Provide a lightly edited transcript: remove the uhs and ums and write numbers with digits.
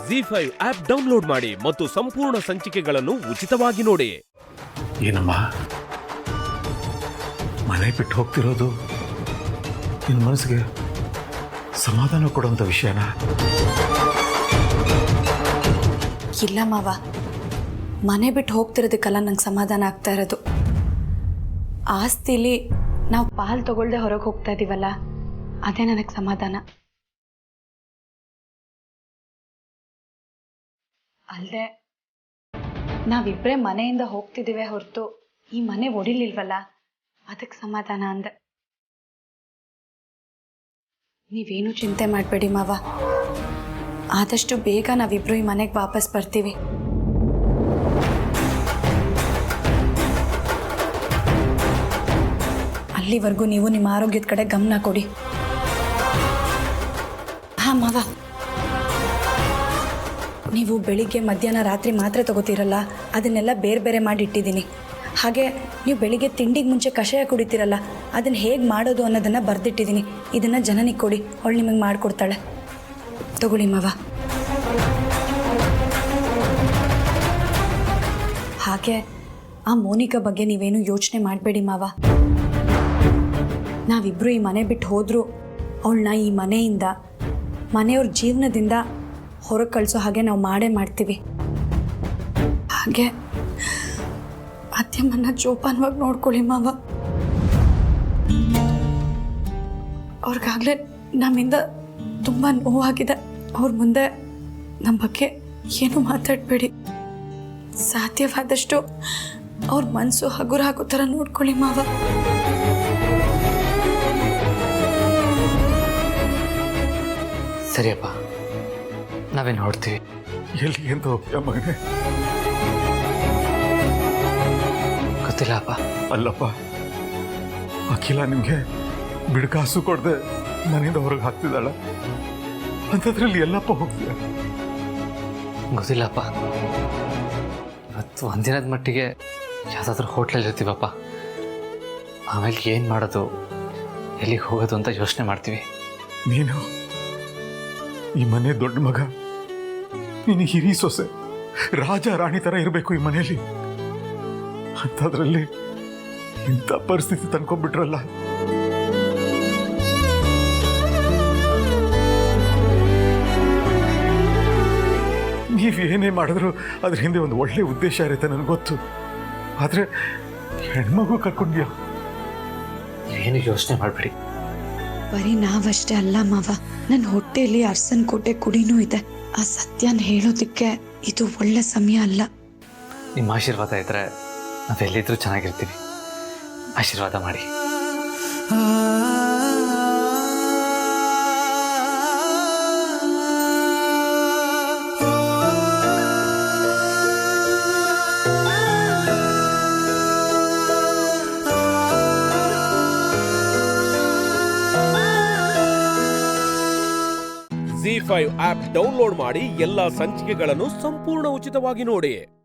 ಜಿ5 app download ಮಾಡಿ ಮತ್ತು ಸಂಪೂರ್ಣ ಸಂಚಿಕೆಗಳನ್ನು ಉಚಿತವಾಗಿ ನೋಡಿ. ಏನಮ್ಮ ಮನೆ ಬಿಟ್ಟು ಹೋಗ್ತಿರೋದು ನಿನ್ನ ಮನಸ್ಸಿಗೆ ಸಮಾಧಾನ ಕೊಡುವಂಥ ವಿಷಯನಾ? ಇಲ್ಲ ಮಾವ, ಮನೆ ಬಿಟ್ಟು ಹೋಗ್ತಿರೋದಕ್ಕೆಲ್ಲ ನಂಗೆ ಸಮಾಧಾನ ಆಗ್ತಾ ಇರೋದು. ಆಸ್ತಿಲಿ ನಾವು ಪಾಲು ತಗೊಳ್ದೆ ಹೊರಗೆ ಹೋಗ್ತಾ ಇದೀವಲ್ಲ, ಅದೇ ನನಗೆ ಸಮಾಧಾನ. ಅಲ್ಲದೆ ನಾವಿಬ್ಬರೇ ಮನೆಯಿಂದ ಹೋಗ್ತಿದ್ದೀವಿ ಹೊರತು ಈ ಮನೆ ಒಡಿಲಿಲ್ವಲ್ಲ, ಅದಕ್ಕೆ ಸಮಾಧಾನ ಅಂದೆ. ನೀವೇನು ಚಿಂತೆ ಮಾಡಬೇಡಿ ಮಾವ, ಆದಷ್ಟು ಬೇಗ ನಾವಿಬ್ರು ಈ ಮನೆಗೆ ವಾಪಸ್ ಬರ್ತೀವಿ. ಅಲ್ಲಿವರೆಗೂ ನೀವು ನಿಮ್ಮ ಆರೋಗ್ಯದ ಕಡೆ ಗಮನ ಕೊಡಿ. ಹಾಂ ಮಾವ, ನೀವು ಬೆಳಿಗ್ಗೆ ಮಧ್ಯಾಹ್ನ ರಾತ್ರಿ ಮಾತ್ರೆ ತಗೋತೀರಲ್ಲ, ಅದನ್ನೆಲ್ಲ ಬೇರೆ ಬೇರೆ ಮಾಡಿ ಇಟ್ಟಿದ್ದೀನಿ. ಹಾಗೆ ನೀವು ಬೆಳಿಗ್ಗೆ ತಿಂಡಿಗೆ ಮುಂಚೆ ಕಷಾಯ ಕುಡಿತೀರಲ್ಲ, ಅದನ್ನು ಹೇಗೆ ಮಾಡೋದು ಅನ್ನೋದನ್ನು ಬರೆದಿಟ್ಟಿದ್ದೀನಿ. ಇದನ್ನು ಜನನಿಗೆ ಕೊಡಿ, ಅವಳು ನಿಮಗೆ ಮಾಡಿಕೊಡ್ತಾಳೆ. ತಗೊಳ್ಳಿ ಮಾವ. ಹಾಗೆ ಆ ಮೋನಿಕಾ ಬಗ್ಗೆ ನೀವೇನು ಯೋಚನೆ ಮಾಡಬೇಡಿ ಮಾವ. ನಾವಿಬ್ಬರು ಈ ಮನೆ ಬಿಟ್ಟು ಹೋದರೂ ಅವಳನ್ನ ಈ ಮನೆಯಿಂದ, ಮನೆಯವ್ರ ಜೀವನದಿಂದ ಹೊರಗೆ ಕಳಿಸೋ ಹಾಗೆ ನಾವು ಮಾಡೇ ಮಾಡ್ತೀವಿ. ಹಾಗೆ ಅತ್ಯಮ್ಮನ್ನ ಜೋಪಾನವಾಗಿ ನೋಡ್ಕೊಳ್ಳಿ ಮಾವ. ಅವ್ರಿಗಾಗಲೇ ನಮ್ಮಿಂದ ತುಂಬ ನೋವಾಗಿದೆ. ಅವ್ರ ಮುಂದೆ ನಮ್ಮ ಬಗ್ಗೆ ಏನು ಮಾತಾಡಬೇಡಿ. ಸಾಧ್ಯವಾದಷ್ಟು ಅವ್ರ ಮನಸ್ಸು ಹಗುರ ಆಗೋ ಥರ ನೋಡ್ಕೊಳ್ಳಿ ಮಾವ. ಸರಿಯಪ್ಪ, ನಾವೇನು ಹೊಡ್ತೀವಿ. ಎಲ್ಲಿ ಅಂತ ಹೋಗ್ತೀಯ ಮಗನೇ? ಗೊತ್ತಿಲ್ಲ ಅಪ್ಪ. ಅಲ್ಲಪ್ಪ, ಅಖಿಲ ನಿಮಗೆ ಬಿಡ್ಕಾಸು ಕೊಡದೆ ಮನೆಯಿಂದ ಹೊರಗೆ ಹಾಕ್ತಿದ್ದಾಳ, ಅಂಥದ್ರಲ್ಲಿ ಎಲ್ಲಪ್ಪ ಹೋಗ್ತೀಯ? ಗೊತ್ತಿಲ್ಲಪ್ಪ. ಇವತ್ತು ಒಂದಿನದ ಮಟ್ಟಿಗೆ ಯಾವುದಾದ್ರೂ ಹೋಟ್ಲಲ್ಲಿ ಇರ್ತೀವಪ್ಪ. ಆಮೇಲೆ ಏನು ಮಾಡೋದು, ಎಲ್ಲಿಗೆ ಹೋಗೋದು ಅಂತ ಯೋಚನೆ ಮಾಡ್ತೀವಿ. ನೀನು ಈ ಮನೆ ದೊಡ್ಡ ಮಗ, ನೀನು ಹಿರಿ ಸೊಸೆ, ರಾಜ ರಾಣಿ ಥರ ಇರಬೇಕು ಈ ಮನೆಯಲ್ಲಿ. ಅಂಥದ್ರಲ್ಲಿ ಇಂಥ ಪರಿಸ್ಥಿತಿ ತಂದ್ಕೊಂಡ್ಬಿಟ್ರಲ್ಲ. ನೀವೇನೇ ಮಾಡಿದ್ರು ಅದ್ರ ಹಿಂದೆ ಒಂದು ಒಳ್ಳೆ ಉದ್ದೇಶ ಇರುತ್ತೆ, ನನಗೆ ಗೊತ್ತು. ಆದರೆ ಹೆಣ್ಮಗು ಕರ್ಕೊಂಡ್ಯಾ? ನೀವೇನು ಯೋಚನೆ ಮಾಡಬೇಡಿ. ಬರೀ ನಾವಷ್ಟೇ ಅಲ್ಲ ಮಾವ, ನನ್ನ ಹೊಟ್ಟೆಯಲ್ಲಿ ಅರ್ಸನ್ ಕೋಟೆ ಕುಡಿನೂ ಇದೆ. ಆ ಸತ್ಯನ ಹೇಳೋದಕ್ಕೆ ಇದು ಒಳ್ಳೆ ಸಮಯ ಅಲ್ಲ. ನಿಮ್ಮ ಆಶೀರ್ವಾದ ಇದ್ದರೆ ನಾವೆಲ್ಲಿದ್ದರೂ ಚೆನ್ನಾಗಿರ್ತೀವಿ. ಆಶೀರ್ವಾದ ಮಾಡಿ. ಜಿ5 ಆಪ್ ಡೌನ್ಲೋಡ್ ಮಾಡಿ ಎಲ್ಲಾ ಸಂಚಿಕೆಗಳನ್ನು ಸಂಪೂರ್ಣ ಉಚಿತವಾಗಿ ನೋಡಿ.